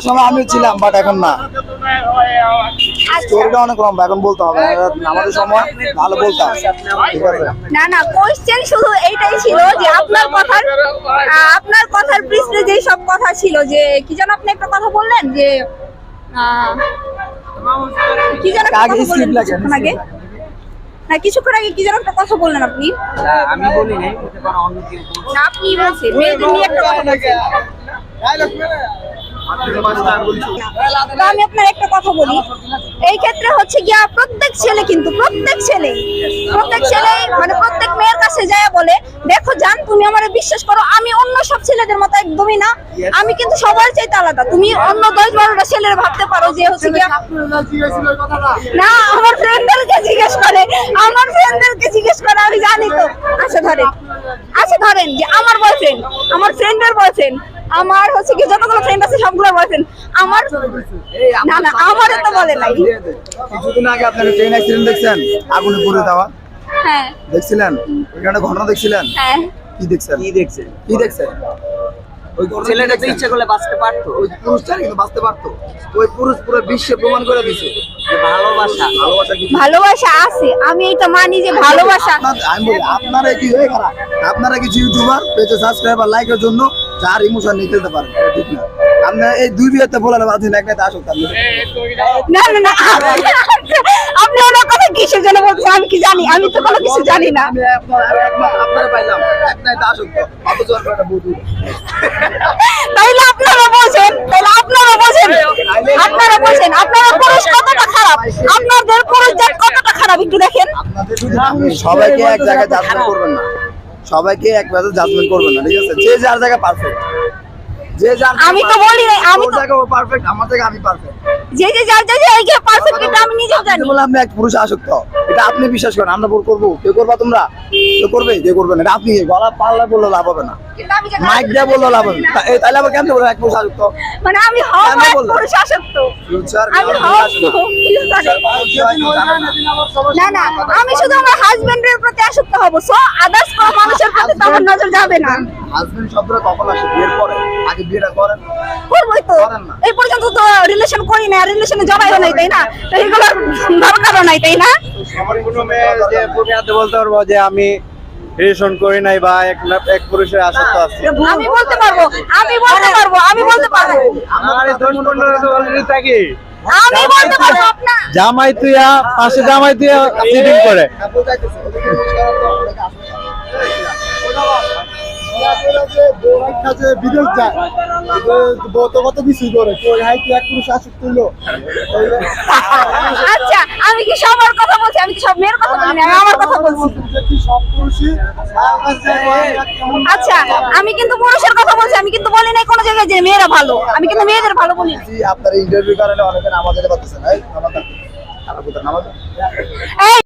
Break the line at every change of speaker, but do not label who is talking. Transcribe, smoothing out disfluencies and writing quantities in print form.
সময় আমি ছিলাম, বাট এখন না। স্টোরিটা অনেক লম্বা, এখন বলতে হবে আমাদের সময় ভালো বলতাম। ঠিক আছে,
না না, কোশ্চেন শুধু এইটাই ছিল যে আপনার কথার পৃষ্ঠে যে সব কথা ছিল, যে কি যেন আপনি একটা কথা বললেন যে কি যেন একটা কথা বললেন কিছুক্ষণ আগে। হ্যাঁ, কিছুক্ষণ আগে কি যেন একটা কথা বললেন আপনি।
আমি বলি নাই,
না, আপনি বলছেন মেয়েদের নিয়ে একটা কথা বলছেন। তো আমি আপনার একটা কথা বলি, এই ক্ষেত্রে হচ্ছে গিয়া প্রত্যেক ছেলে মানে প্রত্যেক মেয়ের কাছে যায় বলে, দেখো জান তুমি আমারে বিশ্বাস করো, আমি অন্য সব ছেলেদের মতো একদমই না, আমি কিন্তু সবার চাইতে আলাদা। তুমি অন্য 10-12টা ছেলের ভাবতে পারো যে হচ্ছে গিয়া, না আমার ফ্রেন্ডদেরকে জিজ্ঞেস করে, আমি জানি তো। আচ্ছা ধরেন যে আমার বয়ফ্রেন্ড, আমার ফ্রেন্ডের বয়ফ্রেন্ড, আমার হচ্ছে কি যতগুলো ফ্রেন্ড আছে সবগুলোর বয়ফ্রেন্ড আমার। না না, আমার তো বলে নাই।
কিছুদিন আগে আপনারা ট্রেন অ্যাক্সিডেন্ট দেখছেন, আগুনে পুড়ে দেওয়া?
হ্যাঁ
দেখছিলেন? ওইখানে ঘটনা দেখছিলেন?
হ্যাঁ।
কি দেখছেন? ওই
ছেলেটা তো ইচ্ছা করলে বাঁচতে পারতো,
ওই পুরুষটা কিন্তু বাঁচতে পারতো। ওই পুরুষ পুরো বিশ্বে প্রমাণ করে দিয়েছে
যে
ভালোবাসা আছে, আমি এটা মানি যে ভালোবাসা।
আমি বলি আপনারা কিছু ইউটিউবার পেজে সাবস্ক্রাইবার লাইকের জন্য যার ইমোশন নিয়ে খেলতে পারেন, ঠিক না? আপনি এই দুই বিয়েতে বলার বাদ দিন, একটা আসুক।
না না না, আপনি ওনার কথা কিসের জন্য বলছেন আমি কি জানি? আমি তো কোনো কিছু জানি না।
আপনারা পাইলাম একটা আসুক, অথচ একটা বুঝুন।
তাইলে আপনারা বোঝেন, আপনারা পুরুষ কতটা খারাপ, আপনাদের পুরুষ জাত কতটা খারাপ একটু দেখেন।
সবাইকে এক জায়গায় জাজমেন্ট করবেন না, ঠিক আছে? যে যার জায়গায় পারফেক্ট,
আমি তো বলি নাই, আমি তো
পারফেক্ট, আমার জায়গায় আমি পারফেক্ট।
যে যার জায়গায় পারফেক্ট এটা আমি নিজেও জানি।
বলে আপনি এক পুরুষ আসক্ত, এটা আপনি বিশ্বাস করেন। আমরা বল করবো, কেউ করবা তোমরা? কেউ করবে? কেউ করবে না। এটা আপনি গলা পাল্লা বললে লাভ হবে না,
কিন্তু আমি
মাইক দিয়ে বললে লাভ হবে না। তাইলে আবার কেমন বলে এক পুরুষ আসক্ত?
মানে আমি পুরুষ আসক্ত, আমি না না, আমি শুধু আমার হাজবেন্ডের প্রতি আসক্ত হব, সো আদার্স কোনো মানুষের প্রতি তো আমার নজর যাবে না।
হাজবেন্ড শব্দটা কখন আসে? বিয়ের পরে? আগে বিয়েটা করেন?
করবোই তো, এই পর্যন্ত তো রিলেশন করি না, রিলেশনে জবাইও নাই, তাই না? তো এগুলোর দরকারও নাই, তাই না?
কোনো মেয়ে যে বুনিয়াদে বলতে পারবো যে আমি রিলেশন করি নাই বা এক পুরুষের আসক্ত আছে?
আমি বলতে পারবো।
আমার 10-15 অলরেডি থাকি।
আমি বলতে পারবো আপনার
জামাই তুইয়া পাশে জামাই তুইয়া চিটিং করে।
বিদেশ যায় কত কিছু করে, এক পুরুষ আসক্ত হইলো।
আচ্ছা, আমি কি সবার কথা বলছি? আমি কি সব মেয়ের কথা বলি না, আমি আমার কথা বলছি।
সব পুরুষই
আচ্ছা, আমি কিন্তু পুরুষের কথা বলছি, আমি কিন্তু বলি নাই কোনো জায়গায় যে মেয়েরা ভালো, আমি কিন্তু মেয়েদের ভালো বলি।
আপনার ইন্টারভিউ কারণে অনেকে নামাজ যেতে পারতেছে না।